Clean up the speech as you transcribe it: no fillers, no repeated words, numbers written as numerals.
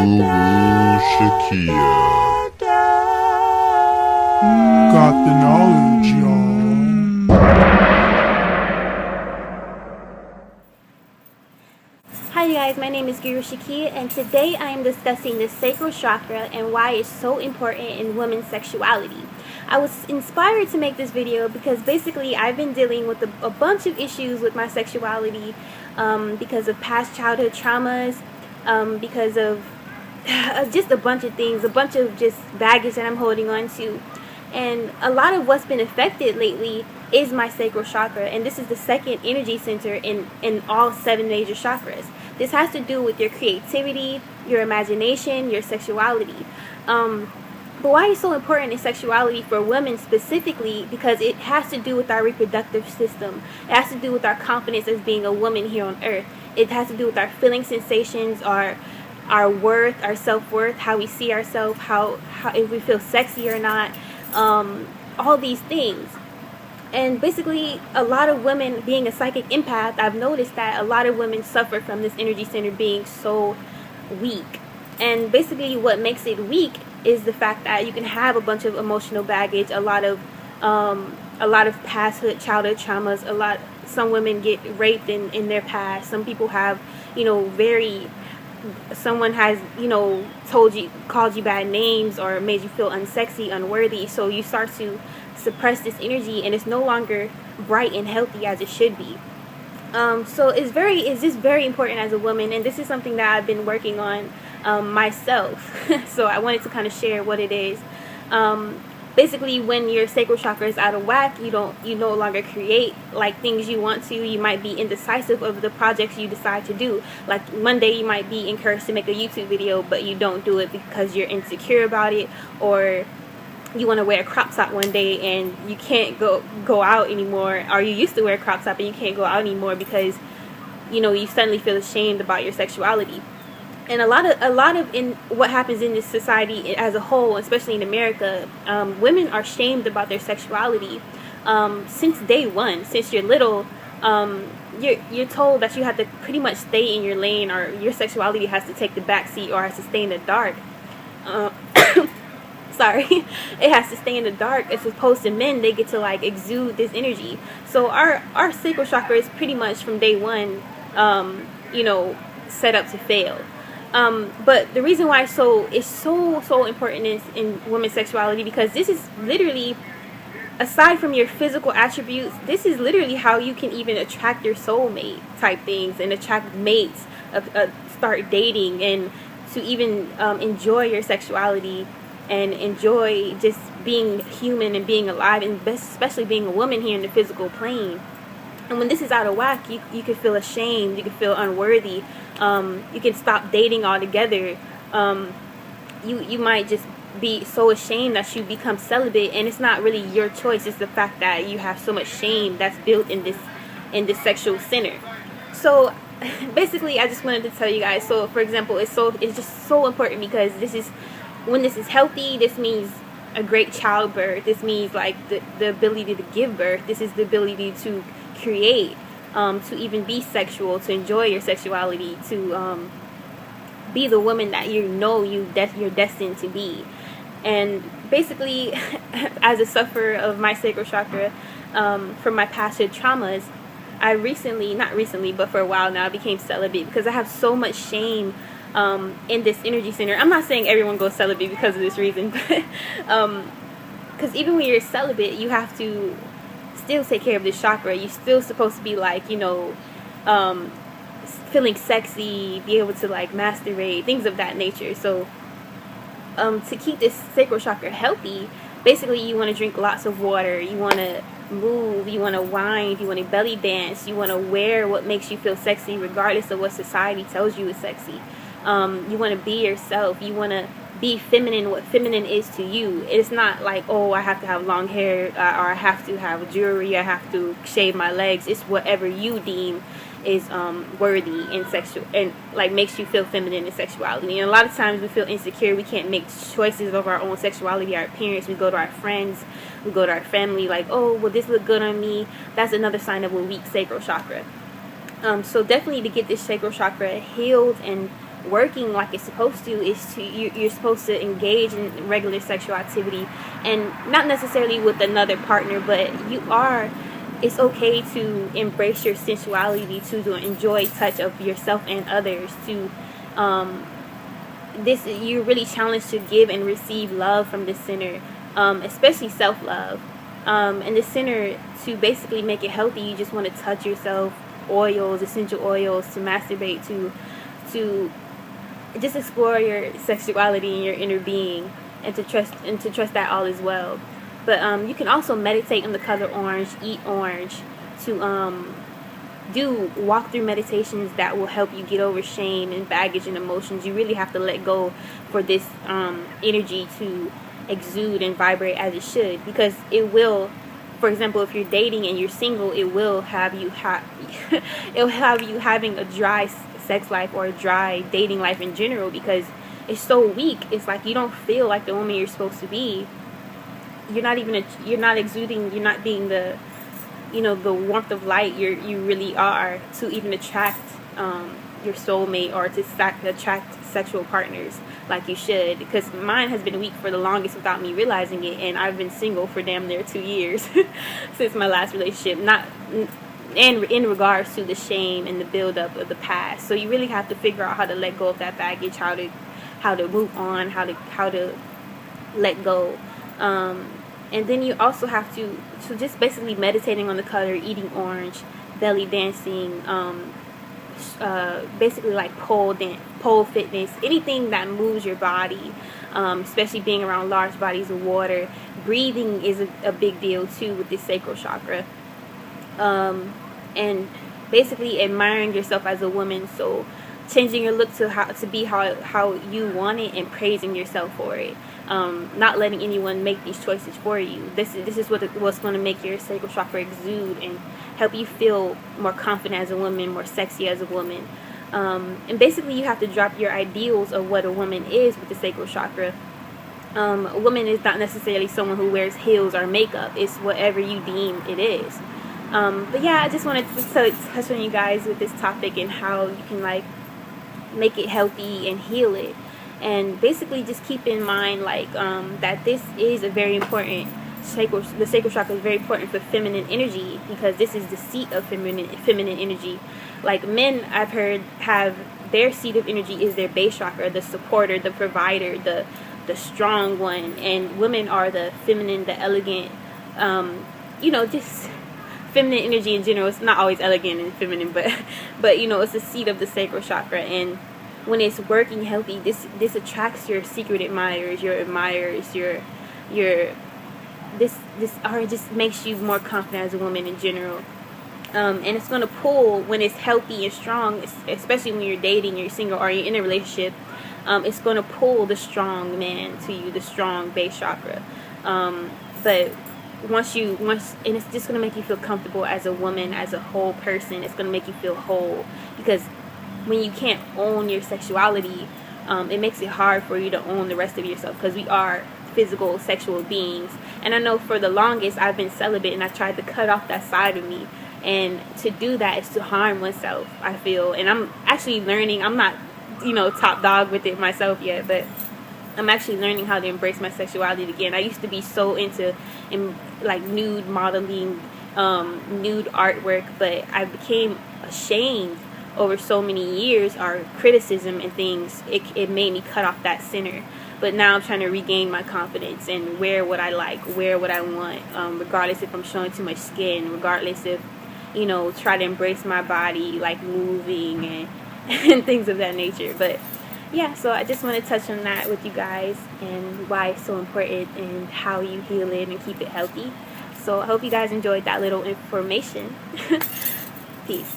Shakia. Got the knowledge, y'all. Hi you guys, my name is Guru Shakia, and today I am discussing the Sacral Chakra and why it's so important in women's sexuality. I was inspired to make this video because basically I've been dealing with a bunch of issues with my sexuality because of past childhood traumas, because of just a bunch of things, a bunch of just baggage that I'm holding on to. And a lot of what's been affected lately is my sacral chakra, and this is the second energy center in all 7 major chakras. This has to do with your creativity, your imagination, your sexuality. But why it's so important in sexuality for women specifically, because it has to do with our reproductive system. It has to do with our confidence as being a woman here on earth. It has to do with our feeling sensations, our worth, our self-worth, how we see ourselves, how if we feel sexy or not, all these things. And basically a lot of women, being a psychic empath, I've noticed that a lot of women suffer from this energy center being so weak. And basically what makes it weak is the fact that you can have a bunch of emotional baggage, a lot of past childhood traumas. Some women get raped in their past. Some people have, someone has, called you bad names or made you feel unsexy, unworthy. So you start to suppress this energy, and it's no longer bright and healthy as it should be. So it's just very important as a woman, and this is something that I've been working on myself. So I wanted to kind of share what it is. Basically, when your sacral chakra is out of whack, you no longer create like things you want to. You might be indecisive of the projects you decide to do. Like Monday, you might be encouraged to make a YouTube video, but you don't do it because you're insecure about it, or you want to wear a crop top one day and you can't go out anymore, or you used to wear a crop top and you can't go out anymore because you suddenly feel ashamed about your sexuality. And a lot of in what happens in this society as a whole, especially in America, women are shamed about their sexuality since day one. Since you're little, you're told that you have to pretty much stay in your lane, or your sexuality has to take the back seat, or has to stay in the dark. Sorry, it has to stay in the dark. As opposed to men, they get to like exude this energy. So our sacral chakra is pretty much from day one, set up to fail. But the reason why it's so important in women's sexuality, because this is literally, aside from your physical attributes, this is literally how you can even attract your soulmate type things, and attract mates, start dating, and to even enjoy your sexuality and enjoy just being human and being alive, and especially being a woman here in the physical plane. And when this is out of whack, you can feel ashamed, you can feel unworthy, you can stop dating altogether. You might just be so ashamed that you become celibate, and it's not really your choice. It's the fact that you have so much shame that's built in this sexual center. So basically, I just wanted to tell you guys. So for example, it's just so important, because when this is healthy, this means a great childbirth. This means like the ability to give birth. This is the ability to create, to even be sexual, to enjoy your sexuality, to be the woman that you're destined to be. And basically, as a sufferer of my sacral chakra, from my past traumas, I not recently, but for a while now, I became celibate because I have so much shame in this energy center. I'm not saying everyone goes celibate because of this reason, but because even when you're celibate, you have to still take care of this chakra. You're still supposed to be like, feeling sexy, be able to like masturbate, things of that nature. So to keep this sacral chakra healthy, basically you want to drink lots of water, you want to move, you want to wind, you want to belly dance, you want to wear what makes you feel sexy regardless of what society tells you is sexy. You want to be yourself, you want to be feminine, what feminine is to you. It's not like, oh, I have to have long hair, or I have to have jewelry, I have to shave my legs. It's whatever you deem is worthy and sexual, and like makes you feel feminine in sexuality. And a lot of times we feel insecure, we can't make choices of our own sexuality. Our parents, we go to our friends, we go to our family, like, oh, well, this look good on me. That's another sign of a weak sacral chakra. So definitely to get this sacral chakra healed and working like it's supposed to is you're supposed to engage in regular sexual activity, and not necessarily with another partner, but it's okay to embrace your sensuality, to enjoy touch of yourself and others, to you're really challenged to give and receive love from the center, especially self-love. And the center, to basically make it healthy, you just want to touch yourself, oils, essential oils, to masturbate, to just explore your sexuality and your inner being, and to trust that all is well. But you can also meditate on the color orange, eat orange, to do walk-through meditations that will help you get over shame and baggage and emotions. You really have to let go for this energy to exude and vibrate as it should, because it will, for example, if you're dating and you're single, it will have you it'll have you having a dry sex life or a dry dating life in general, because it's so weak. It's like you don't feel like the woman you're supposed to be. You're not exuding, you're not being the the warmth of light you really are, to even attract your soulmate, or to attract sexual partners like you should. Because mine has been weak for the longest without me realizing it, and I've been single for damn near 2 years since my last relationship, not in regards to the shame and the buildup of the past. So you really have to figure out how to let go of that baggage, how to move on, how to let go. And then you also have to just basically meditating on the color, eating orange, belly dancing, basically like pole fitness, anything that moves your body, especially being around large bodies of water. Breathing is a big deal too with this sacral chakra, and basically admiring yourself as a woman. So changing your look to be how you want it, and praising yourself for it. Not letting anyone make these choices for you. This is what's going to make your sacral chakra exude and help you feel more confident as a woman, more sexy as a woman. And basically you have to drop your ideals of what a woman is with the sacral chakra. A woman is not necessarily someone who wears heels or makeup. It's whatever you deem it is. But yeah, I just wanted to touch on you guys with this topic, and how you can like make it healthy and heal it. And basically just keep in mind that this is a very important the sacral chakra is very important for feminine energy, because this is the seat of feminine energy. Like men, I've heard, have their seat of energy is their base chakra, the supporter, the provider, the strong one, and women are the feminine, the elegant, just feminine energy in general. It's not always elegant and feminine, but it's the seat of the sacral chakra. And when it's working healthy, this attracts your secret admirers, or it just makes you more confident as a woman in general. And it's going to pull, when it's healthy and strong, especially when you're dating, you're single, or you're in a relationship, it's going to pull the strong man to you, the strong base chakra. But once and it's just going to make you feel comfortable as a woman, as a whole person. It's going to make you feel whole, because when you can't own your sexuality, it makes it hard for you to own the rest of yourself, because we are physical sexual beings. And I know for the longest I've been celibate, and I tried to cut off that side of me, and to do that is to harm oneself, I feel. And I'm actually learning. I'm not top dog with it myself yet, but I'm actually learning how to embrace my sexuality again. I used to be so into like nude modeling, nude artwork, but I became ashamed over so many years, our criticism and things. It made me cut off that center. But now I'm trying to regain my confidence and wear what I like, wear what I want, regardless if I'm showing too much skin, regardless if try to embrace my body, like moving and things of that nature. But yeah, so I just want to touch on that with you guys, and why it's so important, and how you heal it and keep it healthy. So I hope you guys enjoyed that little information. Peace.